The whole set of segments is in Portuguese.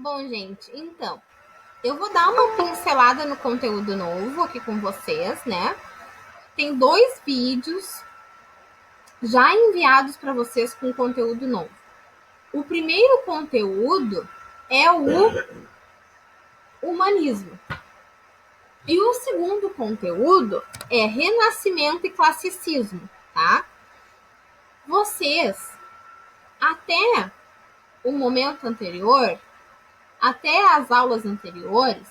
Bom, gente, então, eu vou dar uma pincelada no conteúdo novo aqui com vocês, né? Tem 2 vídeos já enviados para vocês com conteúdo novo. O primeiro conteúdo é o humanismo. E o segundo conteúdo é renascimento e classicismo, tá? Vocês, até o momento anterior, até as aulas anteriores,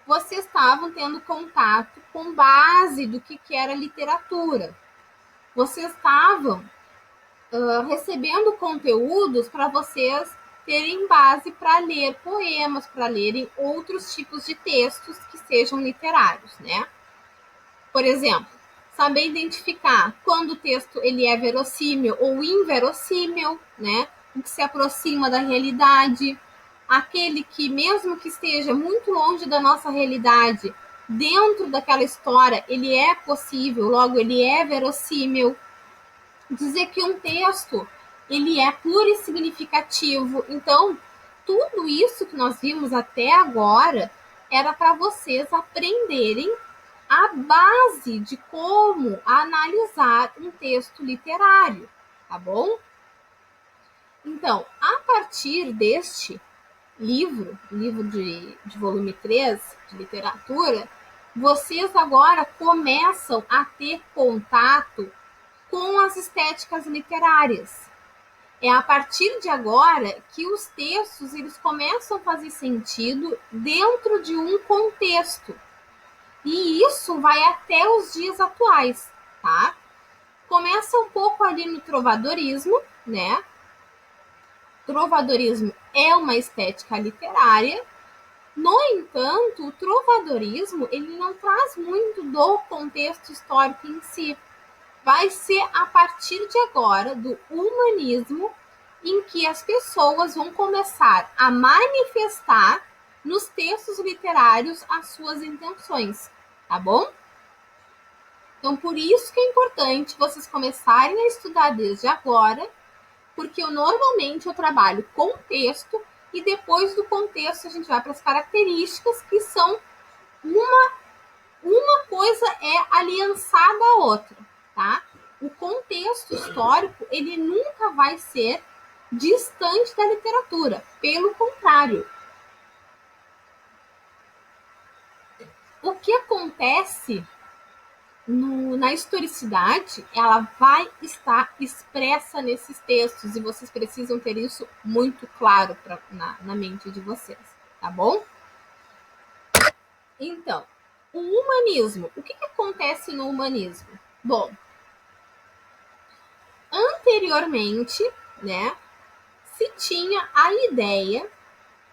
vocês estavam tendo contato com base do que era literatura. Vocês estavam recebendo conteúdos para vocês terem base para ler poemas, para lerem outros tipos de textos que sejam literários, né? Por exemplo, saber identificar quando o texto ele é verossímil ou inverossímil, né? O que se aproxima da realidade, aquele que, mesmo que esteja muito longe da nossa realidade, dentro daquela história, ele é possível, logo ele é verossímil. Dizer que um texto ele é plurissignificativo. Então, tudo isso que nós vimos até agora era para vocês aprenderem a base de como analisar um texto literário, tá bom? Então, a partir deste livro de volume 3, de literatura, vocês agora começam a ter contato com as estéticas literárias. É a partir de agora que os textos eles começam a fazer sentido dentro de um contexto. E isso vai até os dias atuais, tá? Começa um pouco ali no trovadorismo, né? Trovadorismo é uma estética literária. No entanto, o trovadorismo ele não traz muito do contexto histórico em si. Vai ser a partir de agora do humanismo em que as pessoas vão começar a manifestar nos textos literários as suas intenções, tá bom? Então, por isso que é importante vocês começarem a estudar desde agora, porque normalmente eu trabalho com texto e depois do contexto a gente vai para as características que são uma coisa é aliançada à outra, tá? O contexto histórico, ele nunca vai ser distante da literatura, pelo contrário. O que acontece na historicidade, ela vai estar expressa nesses textos e vocês precisam ter isso muito claro na mente de vocês, tá bom? Então, o humanismo. O que acontece no humanismo? Bom, anteriormente, né, se tinha a ideia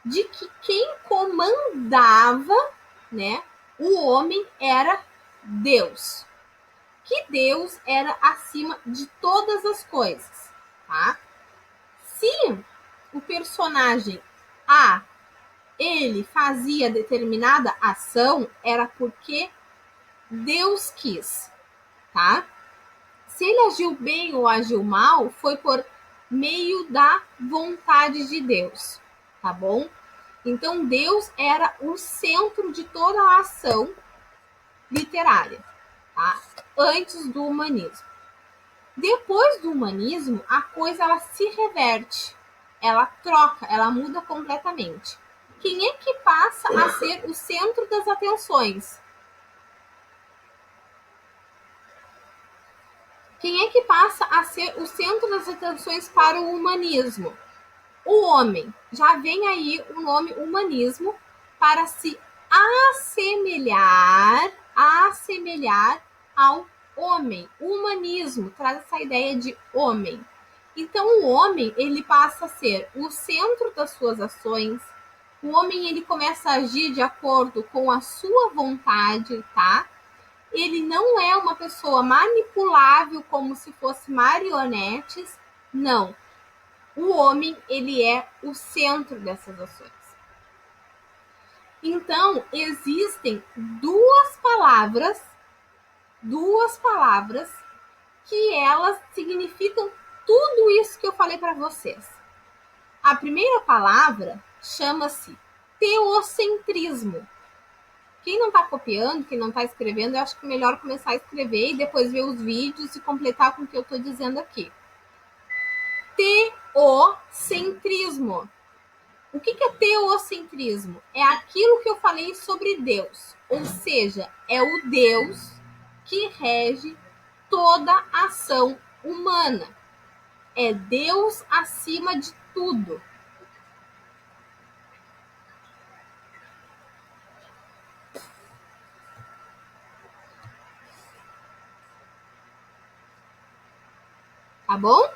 de que quem comandava, né, o homem era Deus. Que Deus era acima de todas as coisas, tá? Se o personagem A, ele fazia determinada ação, era porque Deus quis, tá? Se ele agiu bem ou agiu mal, foi por meio da vontade de Deus, tá bom? Então, Deus era o centro de toda a ação literária, tá? Antes do humanismo. Depois do humanismo, a coisa ela se reverte, ela troca, ela muda completamente. Quem é que passa a ser o centro das atenções? Quem é que passa a ser o centro das atenções para o humanismo? O homem. Já vem aí o nome humanismo para se assemelhar ao homem. O humanismo traz essa ideia de homem. Então o homem ele passa a ser o centro das suas ações. O homem ele começa a agir de acordo com a sua vontade, tá? Ele não é uma pessoa manipulável como se fosse marionetes, não. O homem, ele é o centro dessas ações. Então, existem duas palavras que elas significam tudo isso que eu falei para vocês. A primeira palavra chama-se teocentrismo. Quem não está copiando, quem não está escrevendo, eu acho que é melhor começar a escrever e depois ver os vídeos e completar com o que eu estou dizendo aqui. Teocentrismo. O que é teocentrismo? É aquilo que eu falei sobre Deus. Ou seja, é o Deus que rege toda a ação humana. É Deus acima de tudo. Tá bom?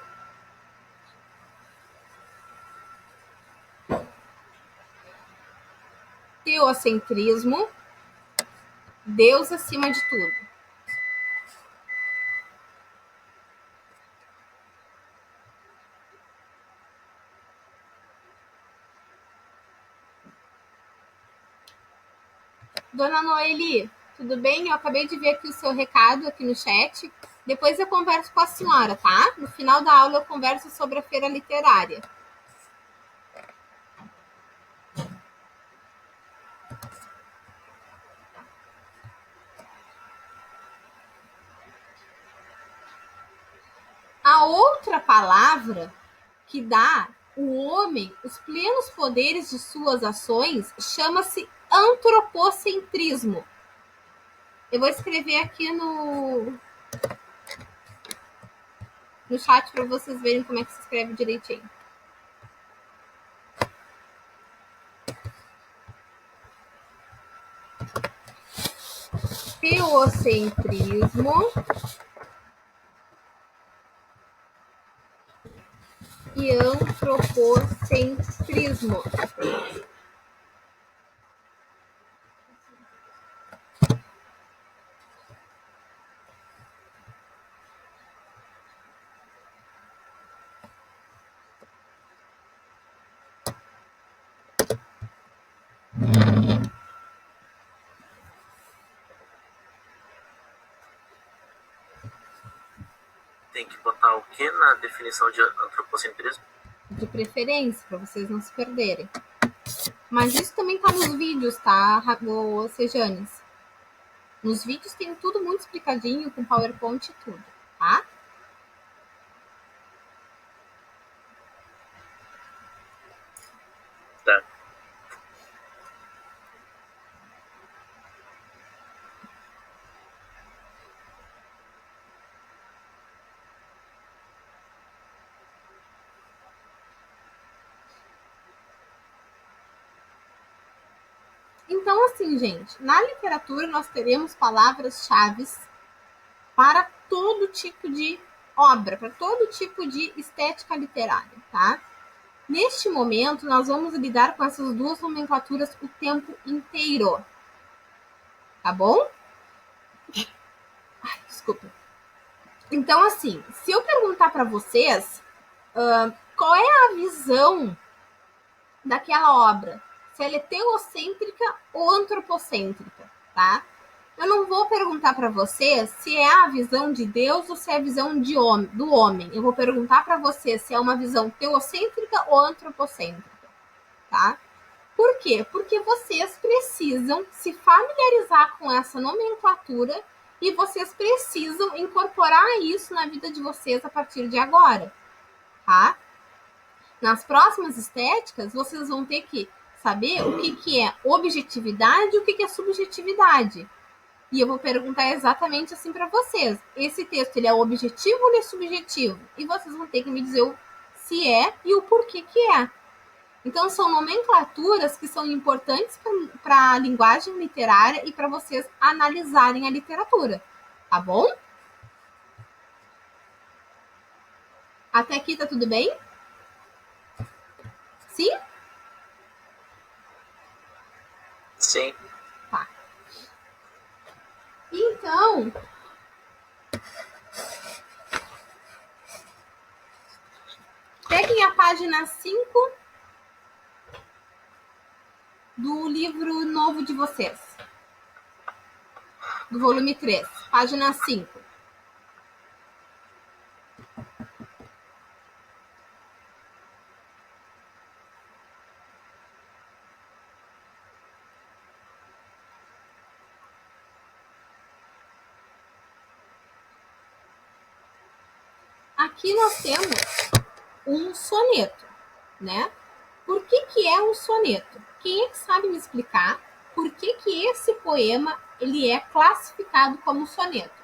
Teocentrismo, Deus acima de tudo. Dona Noeli, tudo bem? Eu acabei de ver aqui o seu recado aqui no chat. Depois eu converso com a senhora, tá? No final da aula eu converso sobre a feira literária. A outra palavra que dá ao homem os plenos poderes de suas ações chama-se antropocentrismo. Eu vou escrever aqui no chat para vocês verem como é que se escreve direitinho. Teocentrismo e antropocentrismo. Tem que botar o que na definição de antropocentrismo? De preferência, para vocês não se perderem. Mas isso também tá nos vídeos, tá, Sejanes? Nos vídeos tem tudo muito explicadinho, com PowerPoint e tudo, tá? Tá. Então, assim, gente, na literatura nós teremos palavras-chave para todo tipo de obra, para todo tipo de estética literária, tá? Neste momento, nós vamos lidar com essas duas nomenclaturas o tempo inteiro, tá bom? Ai, desculpa. Então, assim, se eu perguntar para vocês qual é a visão daquela obra, se ela é teocêntrica ou antropocêntrica, tá? Eu não vou perguntar para você se é a visão de Deus ou se é a visão do homem. Eu vou perguntar para você se é uma visão teocêntrica ou antropocêntrica, tá? Por quê? Porque vocês precisam se familiarizar com essa nomenclatura e vocês precisam incorporar isso na vida de vocês a partir de agora, tá? Nas próximas estéticas, vocês vão ter que saber o que é objetividade e o que é subjetividade. E eu vou perguntar exatamente assim para vocês. Esse texto ele é objetivo ou ele é subjetivo? E vocês vão ter que me dizer se é e o porquê que é. Então, são nomenclaturas que são importantes para a linguagem literária e para vocês analisarem a literatura. Tá bom? Até aqui tá tudo bem? Sim? Sim. Tá. Então, peguem a página 5 do livro novo de vocês. Do volume 3, página 5. Aqui nós temos um soneto, né? Por que é um soneto? Quem é que sabe me explicar por que esse poema ele é classificado como soneto?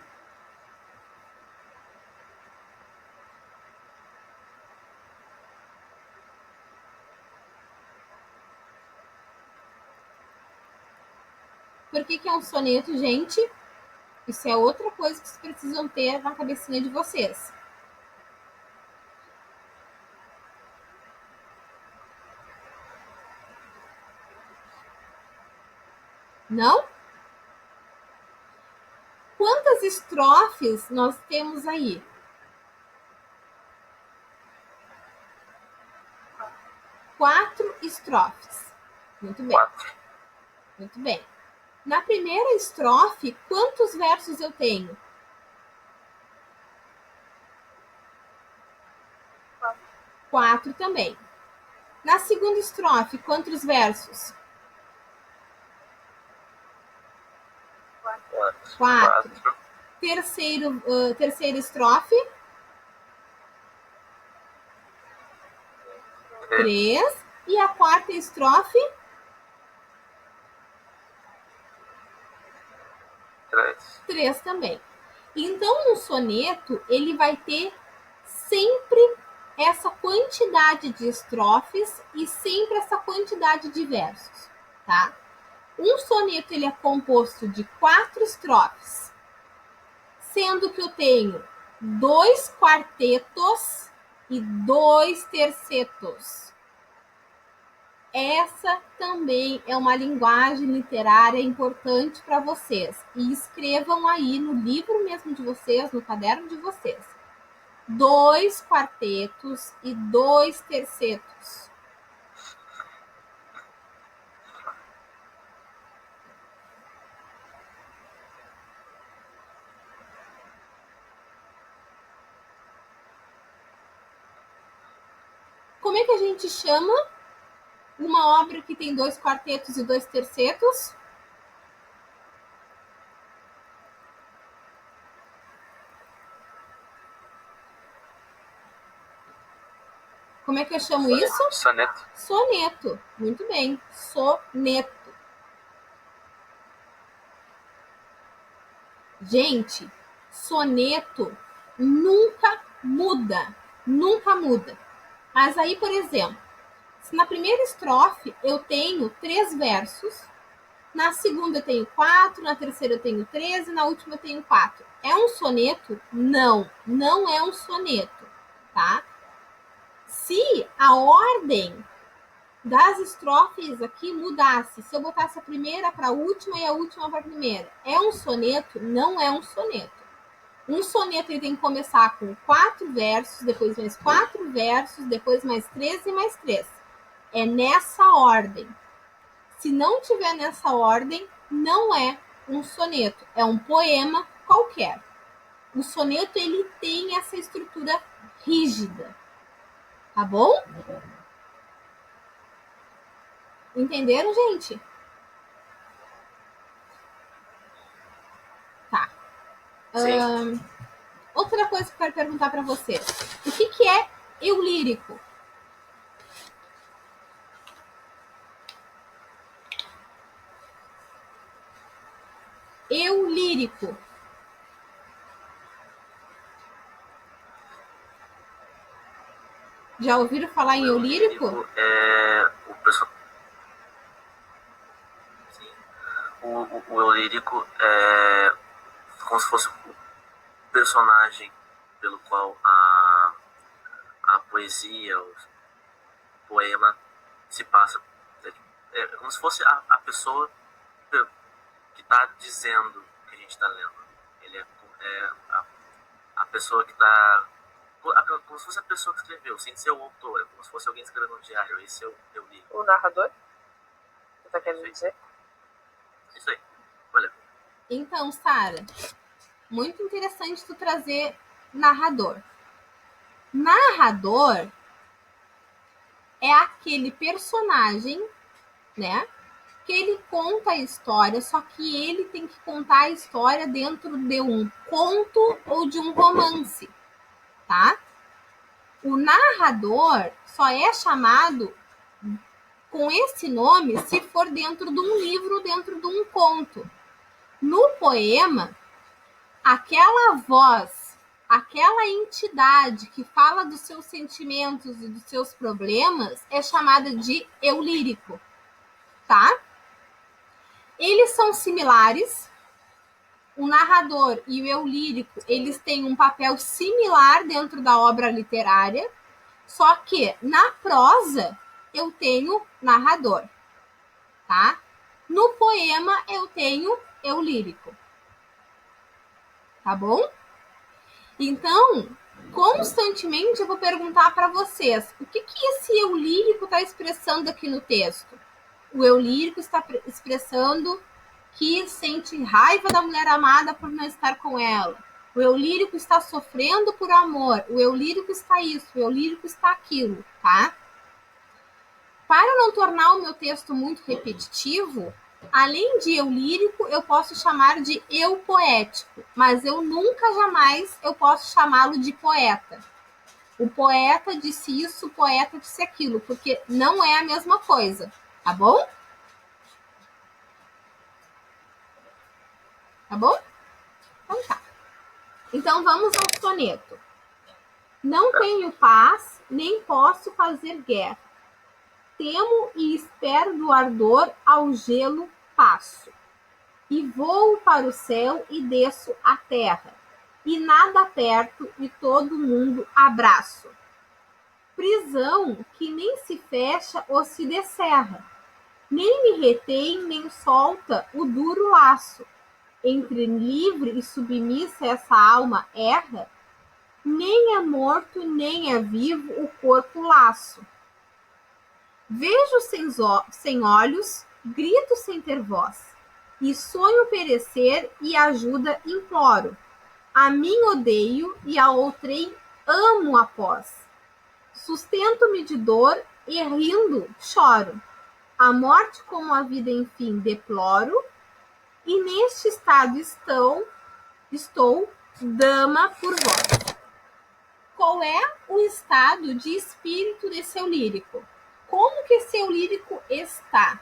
Por que é um soneto, gente? Isso é outra coisa que vocês precisam ter na cabecinha de vocês. Não? Quantas estrofes nós temos aí? 4 estrofes. Muito bem. 4. Muito bem. Na primeira estrofe, quantos versos eu tenho? 4 também. Na segunda estrofe, quantos versos? 4. Terceira estrofe? 3. E a quarta estrofe? 3 também. Então, no soneto, ele vai ter sempre essa quantidade de estrofes e sempre essa quantidade de versos, tá? Um soneto ele é composto de 4 estrofes, sendo que eu tenho 2 quartetos e 2 tercetos. Essa também é uma linguagem literária importante para vocês. E escrevam aí no livro mesmo de vocês, no caderno de vocês. 2 quartetos e 2 tercetos. Como é que a gente chama uma obra que tem 2 quartetos e 2 tercetos? Como é que eu chamo isso? Soneto. Soneto. Muito bem. Soneto. Gente, soneto nunca muda. Nunca muda. Mas aí, por exemplo, se na primeira estrofe eu tenho 3 versos, na segunda eu tenho 4, na terceira eu tenho 13, na última eu tenho 4. É um soneto? Não, não é um soneto, tá? Se a ordem das estrofes aqui mudasse, se eu botasse a primeira para a última e a última para a primeira, é um soneto? Não é um soneto. Um soneto ele tem que começar com 4 versos, depois mais 4 versos, depois mais 13 e mais 3. É nessa ordem. Se não tiver nessa ordem, não é um soneto, é um poema qualquer. O soneto ele tem essa estrutura rígida, tá bom? Entenderam, gente? Tá. Outra coisa que eu quero perguntar para vocês. O que é eu lírico? Eu lírico. Já ouviram falar em eu lírico? É o personagem. O eu lírico é como se fosse o personagem pelo qual a poesia, o poema se passa. É como se fosse a pessoa que está dizendo o que a gente está lendo. Ele é a pessoa que está. Como se fosse a pessoa que escreveu, sem ser o autor. É como se fosse alguém escrevendo um diário. Esse eu li. O narrador? Você tá querendo dizer? Isso aí. Valeu. Então, Sara, muito interessante tu trazer narrador. Narrador é aquele personagem, né? Que ele conta a história, só que ele tem que contar a história dentro de um conto ou de um romance. tá? O narrador só é chamado com esse nome se for dentro de um livro, dentro de um conto. No poema, aquela voz, aquela entidade que fala dos seus sentimentos e dos seus problemas é chamada de eu lírico, tá? Eles são similares. O narrador e o eu lírico, eles têm um papel similar dentro da obra literária, só que na prosa eu tenho narrador, tá? No poema eu tenho eu lírico. Tá bom? Então, constantemente eu vou perguntar para vocês, o que esse eu lírico está expressando aqui no texto? O eu lírico está expressando que sente raiva da mulher amada por não estar com ela. O eu lírico está sofrendo por amor. O eu lírico está isso. O eu lírico está aquilo, tá? Para não tornar o meu texto muito repetitivo, além de eu lírico, eu posso chamar de eu poético, mas eu nunca, jamais, eu posso chamá-lo de poeta. O poeta disse isso, o poeta disse aquilo, porque não é a mesma coisa, tá bom? Tá bom? Então tá. Então vamos ao soneto. Não tenho paz, nem posso fazer guerra. Temo e espero do ardor ao gelo passo. E voo para o céu e desço à terra. E nada perto e todo mundo abraço. Prisão que nem se fecha ou se descerra. Nem me retém, nem solta o duro laço. Entre livre e submissa essa alma erra, nem é morto, nem é vivo o corpo laço. Vejo sem olhos, grito sem ter voz, e sonho perecer e ajuda imploro. A mim odeio e a outrem amo após. Sustento-me de dor e rindo choro. A morte como a vida enfim deploro, e neste estado estou dama por vós. Qual é o estado de espírito desse eu lírico? Como que esse eu lírico está?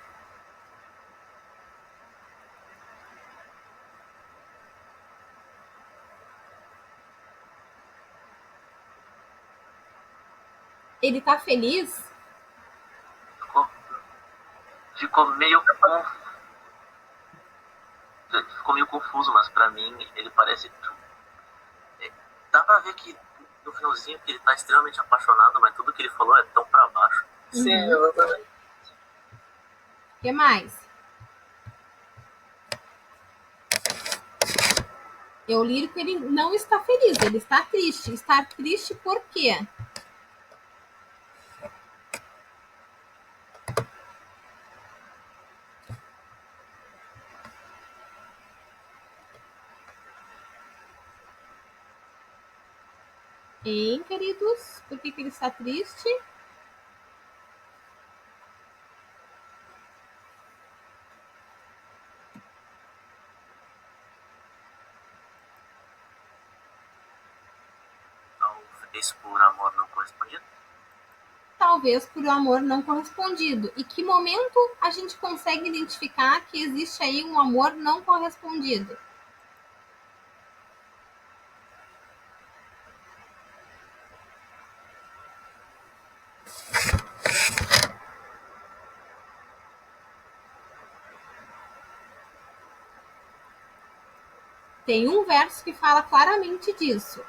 Ele tá feliz? Ficou meio confuso, mas pra mim ele parece. Dá pra ver que no finalzinho que ele tá extremamente apaixonado, mas tudo que ele falou é tão pra baixo. Sim, exatamente. O que mais? Eu lírico, ele não está feliz, ele está triste. Está triste por quê? Hein, queridos? Por que ele está triste? Talvez por amor não correspondido. Talvez por amor não correspondido. E que momento a gente consegue identificar que existe aí um amor não correspondido? Tem um verso que fala claramente disso.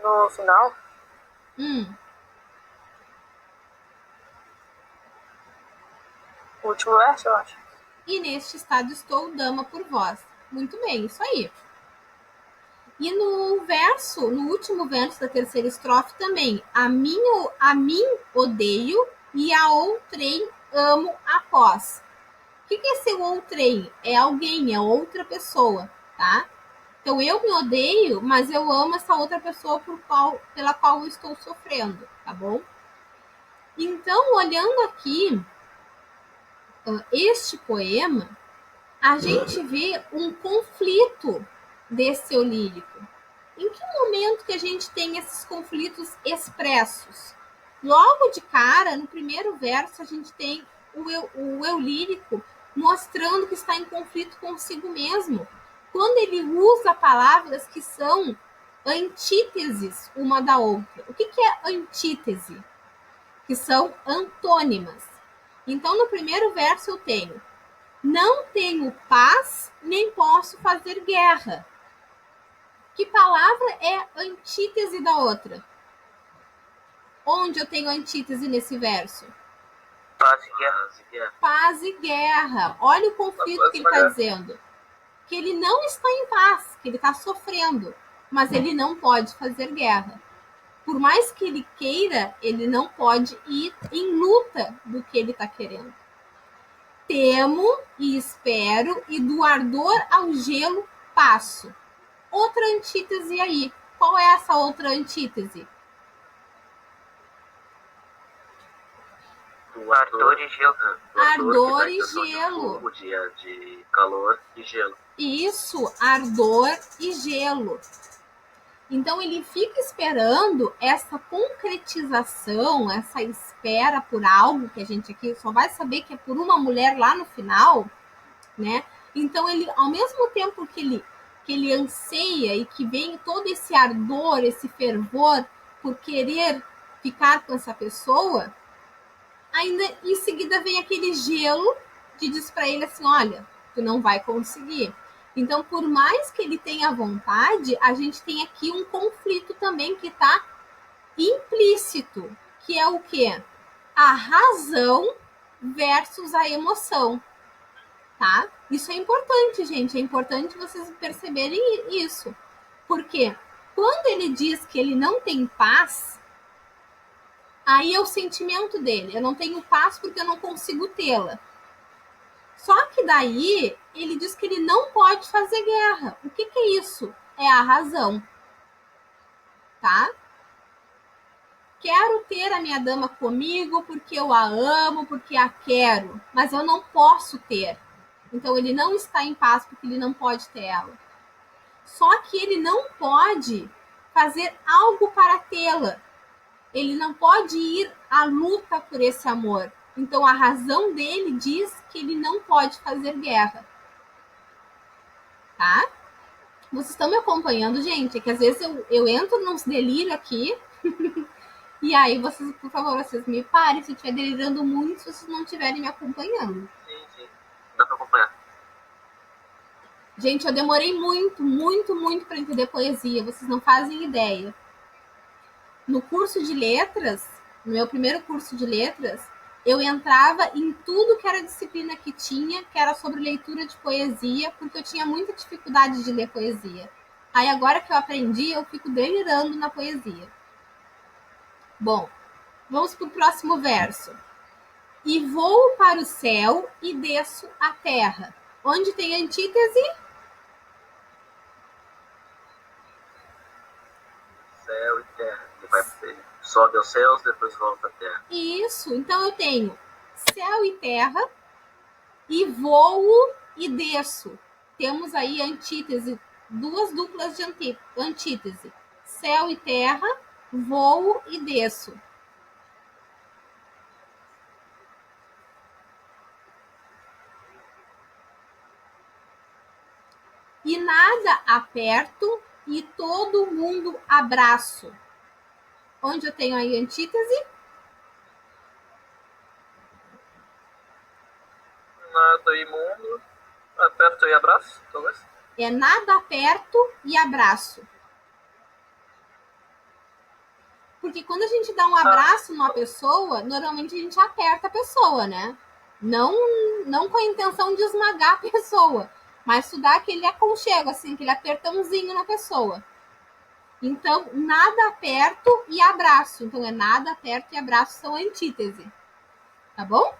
No final, o último verso, eu acho. E neste estado estou, dama por vós. Muito bem, isso aí. E no último verso da terceira estrofe também, a mim odeio e a outrem amo após. O que é esse outrem? É alguém, é outra pessoa, tá? Então eu me odeio, mas eu amo essa outra pessoa pela qual eu estou sofrendo, tá bom? Então, olhando aqui este poema, a gente vê um conflito desse eu lírico. Em que momento que a gente tem esses conflitos expressos? Logo de cara, no primeiro verso, a gente tem o eu lírico mostrando que está em conflito consigo mesmo. Quando ele usa palavras que são antíteses uma da outra. O que é antítese? Que são antônimas. Então, no primeiro verso eu tenho: não tenho paz, nem posso fazer guerra. Que palavra é antítese da outra? Onde eu tenho antítese nesse verso? Paz e guerra. Paz e guerra. Olha o conflito que ele está dizendo. Que ele não está em paz, que ele está sofrendo, mas ele não pode fazer guerra. Por mais que ele queira, ele não pode ir em luta do que ele está querendo. Temo e espero, e do ardor ao gelo passo. Outra antítese aí. Qual é essa outra antítese? Do ardor e gelo. Ardor e gelo. De calor e gelo. Isso, ardor e gelo. Então ele fica esperando essa concretização, essa espera por algo que a gente aqui só vai saber que é por uma mulher lá no final, né? Então ele, ao mesmo tempo que ele anseia e que vem todo esse ardor, esse fervor por querer ficar com essa pessoa, ainda em seguida vem aquele gelo que diz para ele assim: olha, tu não vai conseguir. Então, por mais que ele tenha vontade, a gente tem aqui um conflito também que está implícito, que é o quê? A razão versus a emoção, tá? Isso é importante, gente. É importante vocês perceberem isso. Porque quando ele diz que ele não tem paz, aí é o sentimento dele. Eu não tenho paz porque eu não consigo tê-la. Só que daí ele diz que ele não pode fazer guerra. O que é isso? É a razão. Tá? Quero ter a minha dama comigo porque eu a amo, porque a quero, mas eu não posso ter. Então ele não está em paz porque ele não pode ter ela. Só que ele não pode fazer algo para tê-la. Ele não pode ir à luta por esse amor. Então a razão dele diz que ele não pode fazer guerra. Tá? Vocês estão me acompanhando, gente? É que às vezes eu entro nos delírios aqui e aí vocês, por favor, vocês me parem se eu estiver delirando muito, se vocês não estiverem me acompanhando. Sim. Dá para acompanhar. Gente, eu demorei muito para entender poesia. Vocês não fazem ideia. No curso de letras, no meu primeiro curso de letras, eu entrava em tudo que era disciplina que tinha, que era sobre leitura de poesia, porque eu tinha muita dificuldade de ler poesia. Aí agora que eu aprendi, eu fico delirando na poesia. Bom, vamos para o próximo verso. E voo para o céu e desço à terra. Onde tem antítese? Céu e terra. Ele sobe aos céus, depois volta à terra. Isso. Então eu tenho céu e terra e voo e desço. Temos aí antítese, duas duplas de antítese. Céu e terra, voo e desço. E nada aperto e todo mundo abraço. Onde eu tenho aí antítese? Nada imundo. Aperto e abraço, talvez. É nada aperto e abraço. Porque quando a gente dá um abraço numa pessoa, normalmente a gente aperta a pessoa, né? Não com a intenção de esmagar a pessoa, mas tu dá aquele aconchego, assim, aquele apertãozinho na pessoa. Então, nada aperto e abraço. Então, é nada aperto e abraço são antítese. Tá bom?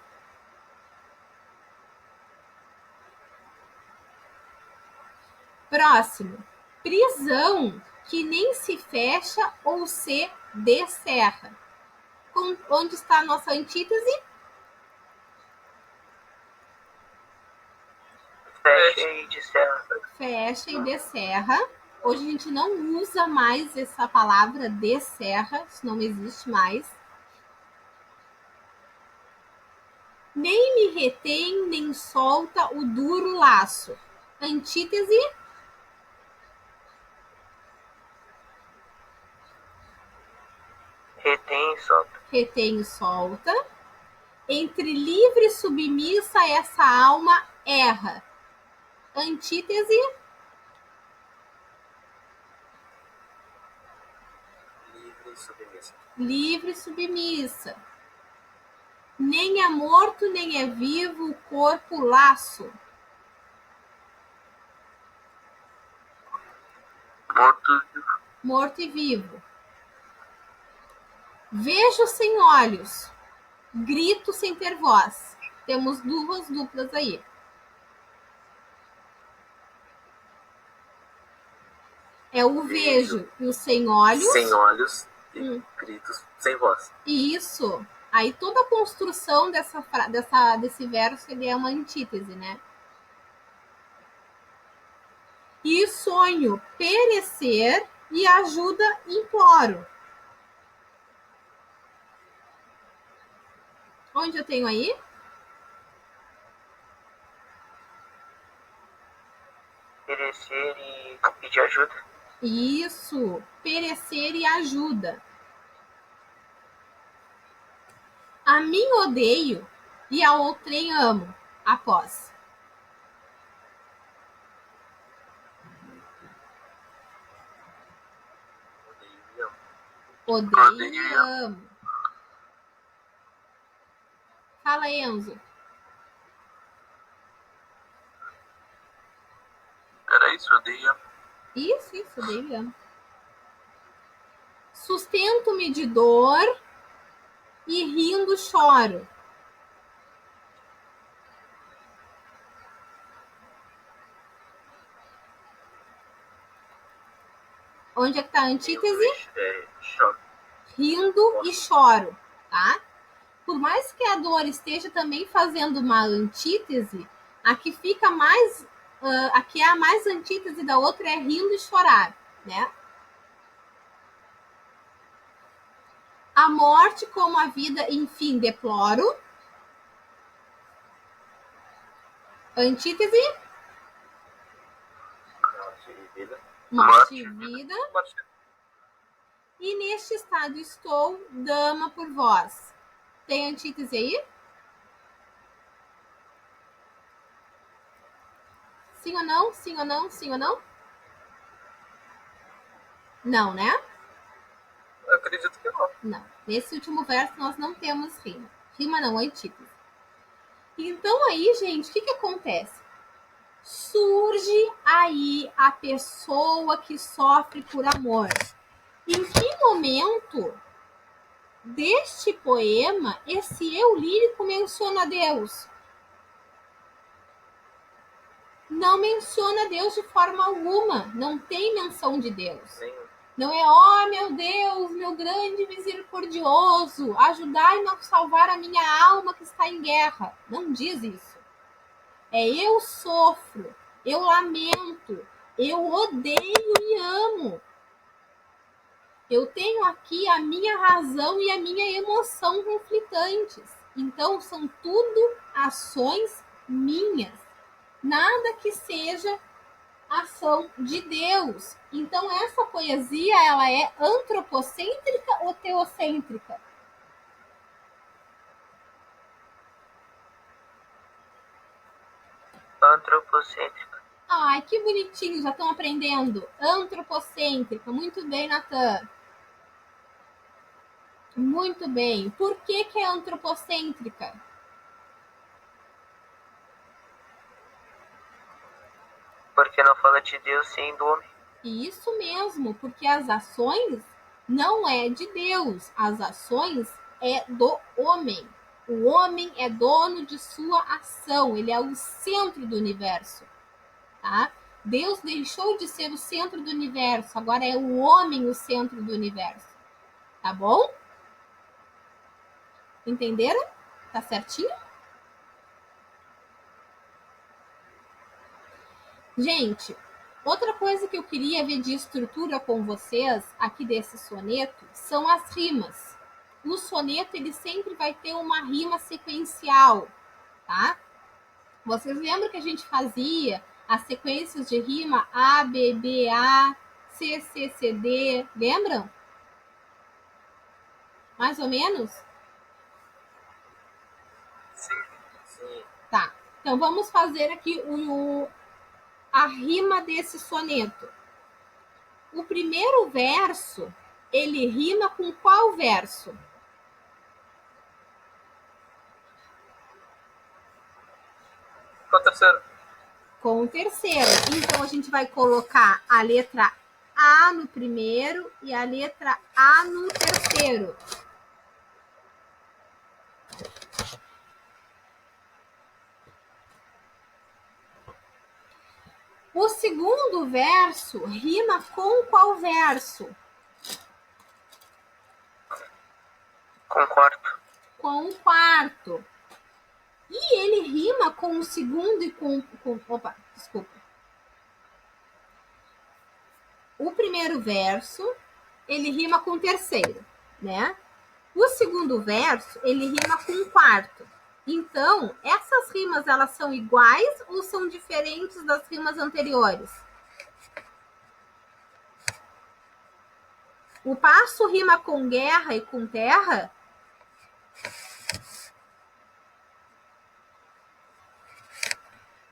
Próximo. Prisão que nem se fecha ou se descerra. Onde está a nossa antítese? Fecha e descerra. Fecha e descerra. Hoje a gente não usa mais essa palavra descerra, isso não existe mais. Nem me retém, nem solta o duro laço. Antítese. Retém e solta. Retém e solta. Entre livre e submissa, essa alma erra. Antítese. Livre e submissa. Livre e submissa. Nem é morto, nem é vivo o corpo laço. Morto e vivo. Vejo sem olhos, grito sem ter voz. Temos duas duplas aí. É o vejo e o sem olhos. Sem olhos e gritos sem voz. Isso. Aí toda a construção desse verso ele é uma antítese, né? E sonho perecer e ajuda imploro. Onde eu tenho aí? Perecer e pedir ajuda. Isso. Perecer e ajuda. A mim odeio e a outrem amo. Após. Odeio e amo. Fala, Enzo. Era isso, odeio e amo. Isso, odeio e amo. Sustento-me de dor e rindo choro. Onde é que tá a antítese? Choro. Rindo e choro, tá? Por mais que a dor esteja também fazendo uma antítese, a que fica mais, a que é a mais antítese da outra é rindo e chorar, né? A morte como a vida, enfim, deploro. Antítese. Morte e vida. E neste estado estou, dama por vós. Tem antítese aí? Sim ou não? Sim ou não? Sim ou não? Não, né? Eu acredito que não. Não. Nesse último verso nós não temos rima. Rima não, antítese. Então aí, gente, o que acontece? Surge aí a pessoa que sofre por amor. Em que momento deste poema esse eu lírico menciona Deus? Não menciona Deus de forma alguma. Não tem menção de Deus. Não é, ó meu Deus, meu grande misericordioso, ajudai-me a salvar a minha alma que está em guerra. Não diz isso. É eu sofro, eu lamento, eu odeio e amo. Eu tenho aqui a minha razão e a minha emoção conflitantes. Então, são tudo ações minhas. Nada que seja ação de Deus. Então, essa poesia, ela é antropocêntrica ou teocêntrica? Antropocêntrica. Ai, que bonitinho, já estão aprendendo. Antropocêntrica, muito bem, Natan. Muito bem. Por que é antropocêntrica? Porque não fala de Deus sim do homem. Isso mesmo, porque as ações não é de Deus, as ações é do homem. O homem é dono de sua ação, ele é o centro do universo, tá? Deus deixou de ser o centro do universo, agora é o homem o centro do universo, tá bom? Entenderam? Tá certinho? Gente, outra coisa que eu queria ver de estrutura com vocês aqui desse soneto são as rimas. O soneto, ele sempre vai ter uma rima sequencial, tá? Vocês lembram que a gente fazia as sequências de rima A, B, B, A, C, C, C, D, lembram? Mais ou menos? Sim. Sim. Tá. Então vamos fazer aqui a rima desse soneto. O primeiro verso, ele rima com qual verso? Com o terceiro. Com o terceiro. Então a gente vai colocar a letra A no primeiro e a letra A no terceiro. O segundo verso rima com qual verso? Com o quarto. Com o quarto. E ele rima com o segundo e com... Opa, desculpa. O primeiro verso, ele rima com o terceiro, né? O segundo verso, ele rima com o quarto. Então, essas rimas, elas são iguais ou são diferentes das rimas anteriores? O passo rima com guerra e com terra?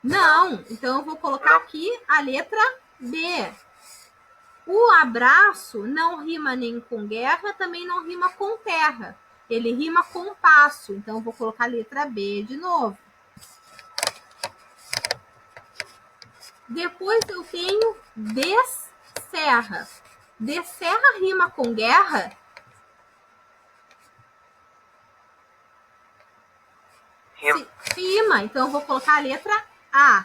Não. Então, eu vou colocar aqui a letra B. O abraço não rima nem com guerra, também não rima com terra. Ele rima com passo. Então, eu vou colocar a letra B de novo. Depois eu tenho descerra. Descerra rima com guerra? Rima. Então, eu vou colocar a letra A.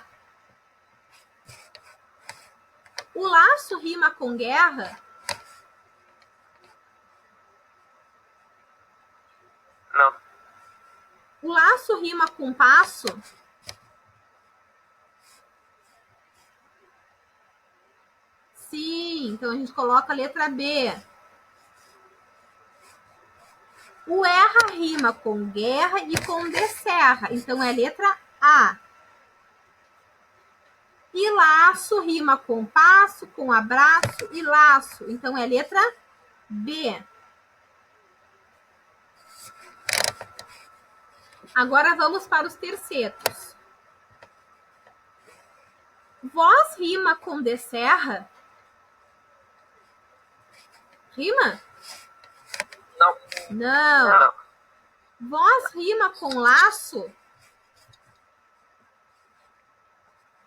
O laço rima com guerra? Não. O laço rima com passo? Sim, então a gente coloca a letra B. O erra rima com guerra e com descerra, então é a letra A. E laço rima com passo, com abraço e laço, então é a letra B. Agora vamos para os tercetos. Voz rima com descerra? Rima? Não. Não. Não. Voz rima com laço?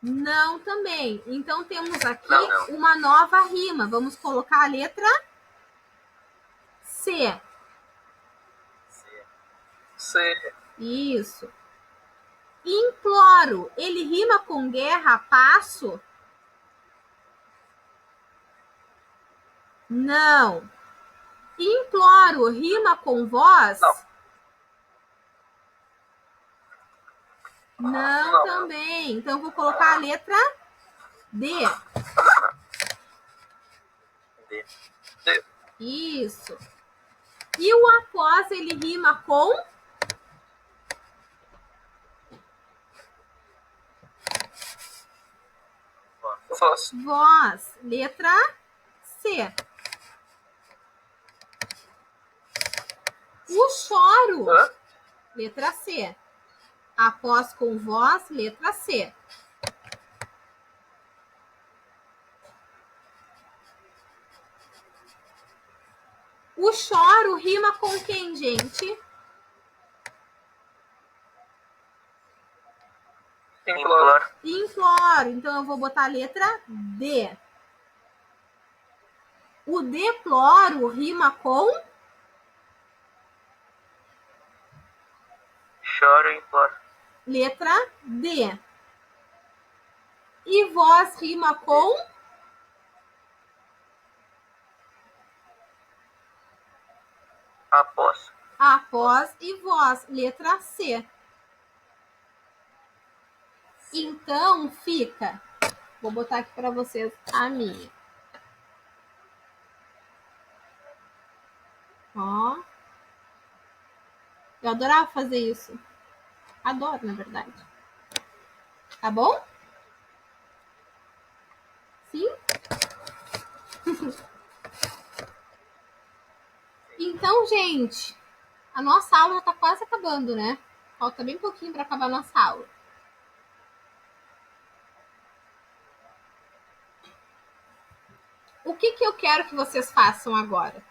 Não também. Então temos aqui Não. uma nova rima. Vamos colocar a letra C. C. Isso. Imploro. Ele rima com guerra, passo? Não. Imploro rima com voz? Não também. Então vou colocar a letra D. D. Isso. E o após, ele rima com? Voz. Voz. Letra C. O choro. Hã? Letra C. Após com voz, letra C. O choro rima com quem, gente? Imploro. Imploro. Então eu vou botar a letra D. O deploro rima com? Choro e imploro. Letra D. E voz rima com? Após. Após e voz. Letra C. Então fica Vou botar aqui para vocês a minha. Ó. Eu adorava fazer isso. Adoro, na verdade. Tá bom? Sim? Então, gente, a nossa aula já tá quase acabando, né? Falta bem pouquinho para acabar a nossa aula. O que eu quero que vocês façam agora?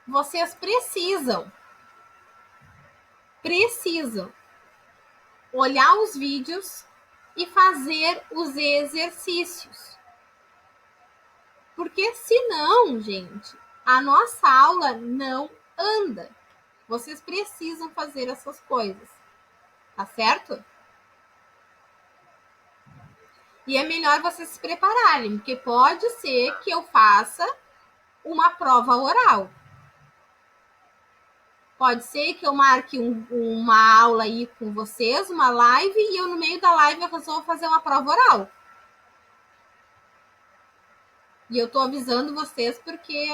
Vocês precisam olhar os vídeos e fazer os exercícios. Porque senão, gente, a nossa aula não anda. Vocês precisam fazer essas coisas. Tá certo? E é melhor vocês se prepararem, porque pode ser que eu faça uma prova oral. Pode ser que eu marque uma aula aí com vocês, uma live, e eu no meio da live eu resolvo fazer uma prova oral. E eu tô avisando vocês porque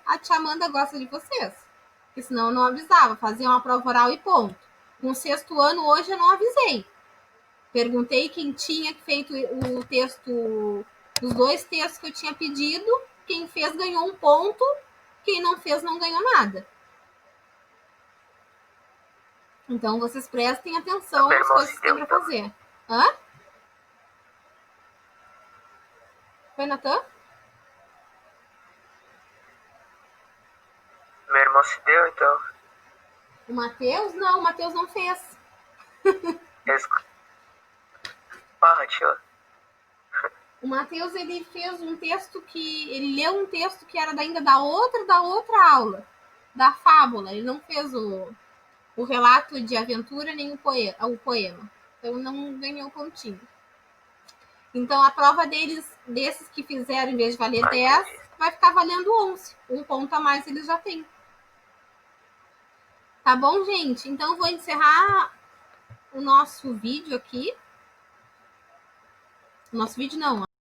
a tia Amanda gosta de vocês. Porque senão eu não avisava, fazia uma prova oral e ponto. No 6º ano, hoje eu não avisei. Perguntei quem tinha feito o texto, os 2 textos que eu tinha pedido. Quem fez ganhou 1 ponto, quem não fez não ganhou nada. Então vocês prestem atenção nas coisas que tem pra fazer. Hã? Foi, Natan? Meu irmão se deu, então. O Matheus? Não, o Matheus não fez. Tio. O Matheus, ele fez um texto que... Ele leu um texto que era ainda da outra aula. Da fábula. Ele não fez o relato de aventura nem o poema. Então não ganhou pontinho. Então a prova desses que fizeram, em vez de valer 10, vai ficar valendo 11. 1 ponto a mais eles já têm. Tá bom, gente? Então eu vou encerrar o nosso vídeo aqui. O nosso vídeo não,